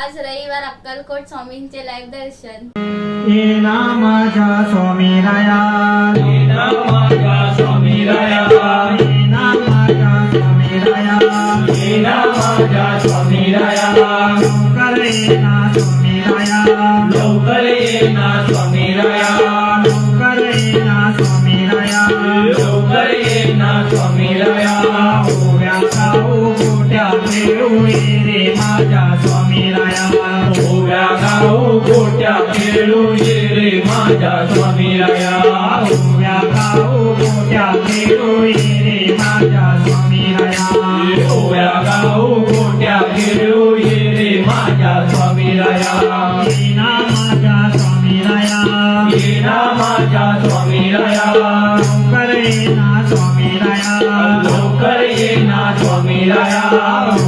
आज रविवार अक्कलकोट स्वामींचे लाईव्ह दर्शन। ये नामाच्या स्वामी राया, ये नामाच्या स्वामी राया, ये नामाच्या स्वामी राया, ये नामाच्या स्वामी राया, लवकर ये ना स्वामी राया, लवकर ये ना स्वामी राया, लवकर ये ना स्वामी राया, लवकर ये ना स्वामी राया, ओव्या गाऊ गोट्या खेळू ये रे माझ्या स्वामी राया, ओव्या गाऊ गोट्या खेळू ये रे माझ्या स्वामी राया, ओव्या गाऊ गोट्या खेळू ये रे माझ्या स्वामी राया, ओव्या गाऊ गोट्या खेळू ये रे माझ्या स्वामी राया, ये नामाच्या स्वामी राया, ये नामाच्या स्वामी राया, लवकर ये ना स्वामी राया, लवकर ये ना स्वामी राया,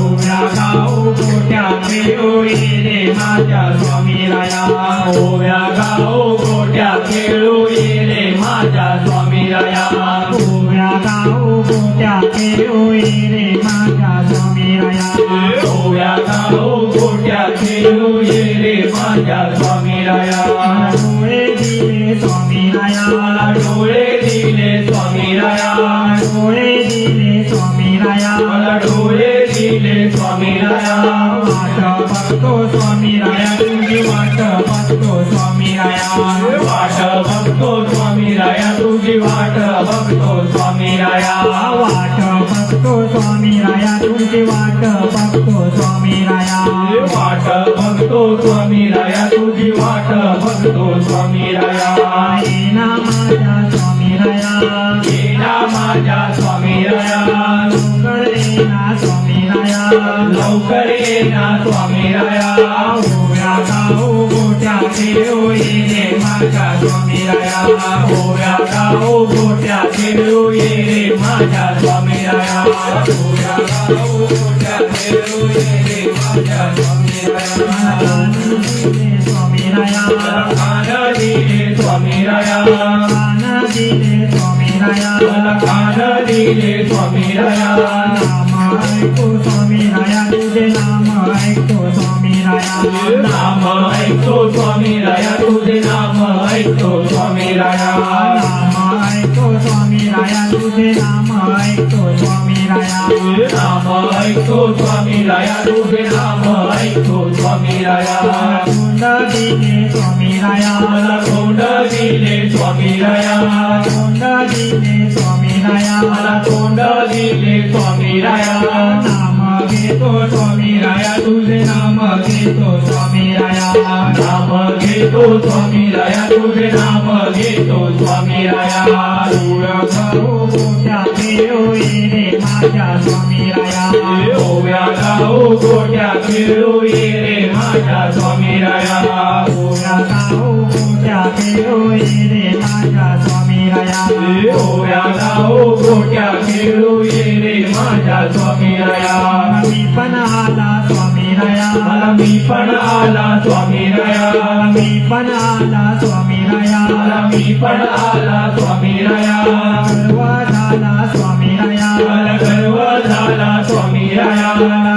ओव्या गाऊ गोट्या खेळू ये रे माझ्या स्वामी राया, ओव्या गाऊ गोट्या खेळू ये रे माझ्या स्वामी राया, ओव्या गाऊ गोट्या खेळू ये रे माझ्या स्वामी राया, ओव्या गाऊ गोट्या खेळू ये रे माझ्या स्वामी राया, डोळे दिले स्वामी राया, मला डोळे दिले स्वामी राया, डोळे दिले स्वामी राया, मला डोळे दिले स्वामी राया, वाट बघतो स्वामी राया, तुझी वाट बघतो स्वामी राया, वाट बघतो स्वामी राया, तुझी वाट बघतो स्वामी राया, वाट बघतो स्वामी राया, तुझी वाट बघतो स्वामी राया, वाट बघतो स्वामी राया, तुझी वाट बघतो स्वामी राया, ये ना माझ्या स्वामी राया, ये ना माझ्या स्वामी राया, लवकर ये ना स्वामी राया, लवकर ये ना स्वामी राया, ओव्या गाऊ गोट्या खेळू ये रे माझ्या स्वामी राया, ओव्या गाऊ गोट्या खेळू ये रे माझ्या स्वामी राया, ओव्या गाऊ गोट्या खेळू ये रे माझ्या स्वामी राया, स्वामी राया, खान दिले स्वामी राया, कान दिले स्वामी राया, मला खान दिले स्वामी राया, नाम ऐकतो स्वामी राया, तुझे नाम ऐकतो स्वामी राया, नाम ऐकतो स्वामी राया, तुझे नाम ऐकतो स्वामी राया, नाम ऐकतो स्वामी राया, तुझे नाम ऐकतो स्वामी राया, नाम ऐकतो स्वामी राया, तुझे नाम ऐकतो स्वामी राया, तोंड दिले स्वामी राया, मला तोंड दिले स्वामी राया, तोंड दिले स्वामी राया, मला तोंड दिले स्वामी राया, नाम घेतो स्वामी राया, तुझे नाम घेतो स्वामी राया, नाम घेतो स्वामी राया, तुझे नाम घेतो स्वामी राया, ओव्या गाऊ गोट्या खेळू ये रे माझ्या स्वामी राया, ओव्या गाऊ गोट्या खेळू ये रे माझ्या स्वामी राया, ओव्या गाऊ गोट्या खेळू ये रे माझ्या स्वामी राया, ओव्या गाऊ गोट्या खेळू ये रे माझ्या स्वामी राया, मी पण आला स्वामी राया, मला मी पण आला स्वामी राया, मी पण आला स्वामी राया, मला मी पण आला स्वामी राया, गर्व झाला स्वामी राया, मला गर्व झाला स्वामी राया,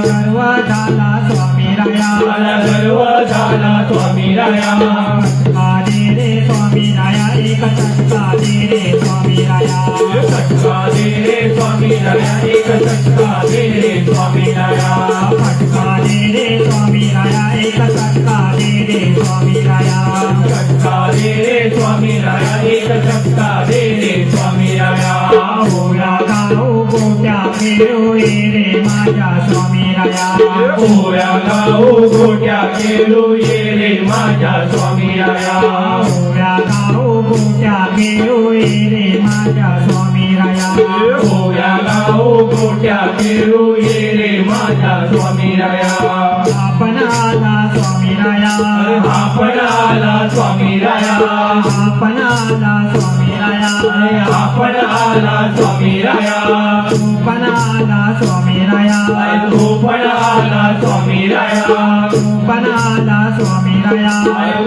गर्व झाला स्वामी राया, मला गर्व झाला स्वामी राया, फटका दे रे स्वामी राया, एक फटका दे रे स्वामी राया, फटका दे रे स्वामी राया, एक फटका दे रे स्वामी राया, फटका दे रे स्वामी राया, एक फटका दे रे स्वामी राया, फटका दे रे स्वामी राया, एक फटका दे रे स्वामी राया, ओव्या गाऊ गोट्या खेळू ये रे माझ्या स्वामी राया, ओव्या गाऊ गोट्या खेळू ये रे माझ्या स्वामी राया, ओव्या गाऊ गोट्या खेळू ये रे माझ्या स्वामी राया, ओव्या गाऊ गोट्या खेळू ये रे माझ्या स्वामी राया, आपण आला स्वामी राया, आपण आला स्वामी राया, आपण आला स्वामी राया, आपण आला स्वामी राया, तू पण आला स्वामी राया, तू पण आला स्वामी राया, तू पण आला स्वामी राया,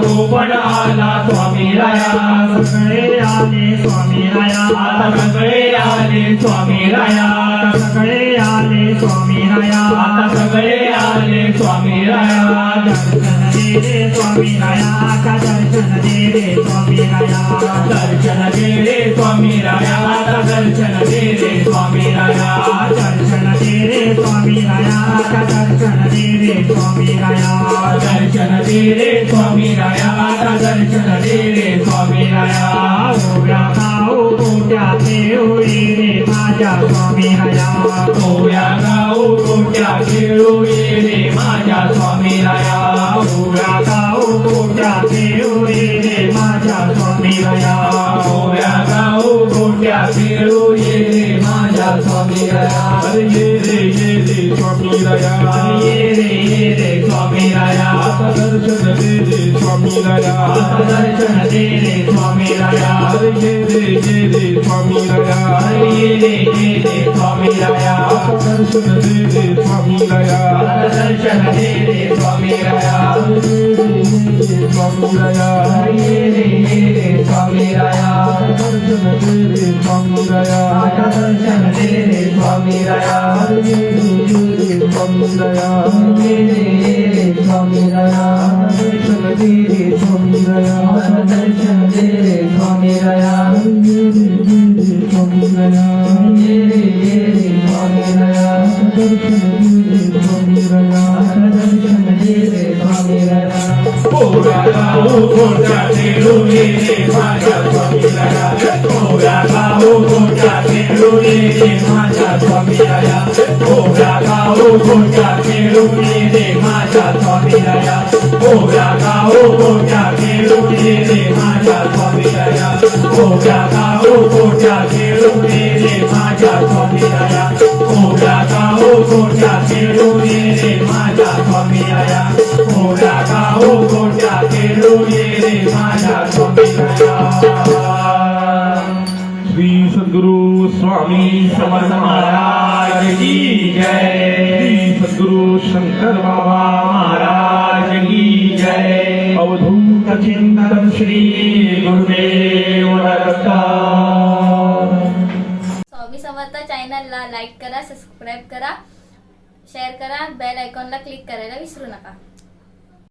तू पण आला स्वामी स्वामी राया सगळे आले स्वामी राया आता सगळे आले स्वामी राया सगळे आले स्वामी राया आता सगळे आले स्वामी राया दर्शन दे रे स्वामी राया का दर्शन दे रे स्वामी राया दर्शन दे रे स्वामी राया आता दर्शन दे रे स्वामी राया दर्शन दे रे स्वामी राया का दर्शन दे रे स्वामी राया दर्शन दे रे स्वामी राया आता दर्शन दे रे स्वामी राया ओव्या गाऊ गोट्याचे ओळी रे माझ्या स्वामी राया ओव्या गाऊ गोट्या खेळू ये रे माझ्या स्वामी राया ओव्या गाऊ गोट्याचे ओळी रे माझ्या स्वामी राया ओव्या गाऊ गोट्या खेळू ये रे माझ्या स्वामी राया अरे ये रे स्वामी राया ये रे स्वामी राया आता दर्शन दे रे स्वामी राया आता दर्शन दे रे स्वामी राया अरे ये रे स्वामी राया अरे ये रे स्वामी राया दर्शन दे रे स्वामी राया दर्शन दे रे स्वामी राया स्वामी राया ये रे स्वामी राया दर्शन दे रे स्वामी राया दर्शन दे रे स्वामी राया स्वामी राया ये रे स्वामी राया दर्शन दे रे स्वामी राया दर्शन दे रे स्वामी राया स्वामी राया ये रे स्वामी राया दर्शन दे रे स्वामी राया दर्शन दे रे स्वामी राया ओव्या गाऊ गोट्या खेळू ये रे माझ्या स्वामी राया ओव्या गाऊ गोट्या खेळू ये रे माझ्या स्वामी राया ओव्या गाऊ गोट्या खेळू ये रे माझ्या स्वामी राया ओव्या गाऊ गोट्या खेळू ये रे माझ्या स्वामी राया ओव्या गाऊ गोट्या खेळू ये रे माझ्या स्वामी राया ओव्या गाऊ गोट्या खेळू ये रे माझ्या स्वामी राया ओव्या गाऊ गोट्या खेळू ये रे माझ्या स्वामी राया श्री सद्गुरु स्वामी समर्थ महाराज की जय श्री सद्गुरु शंकर बाबा महाराज की जय अवधूत चिंतन श्री गुरुदेव दत्त स्वामी समर्थ चॅनलला लाईक करा, सबस्क्राईब करा, शेअर करा, बेल आयकॉनला क्लिक करायला विसरू नका.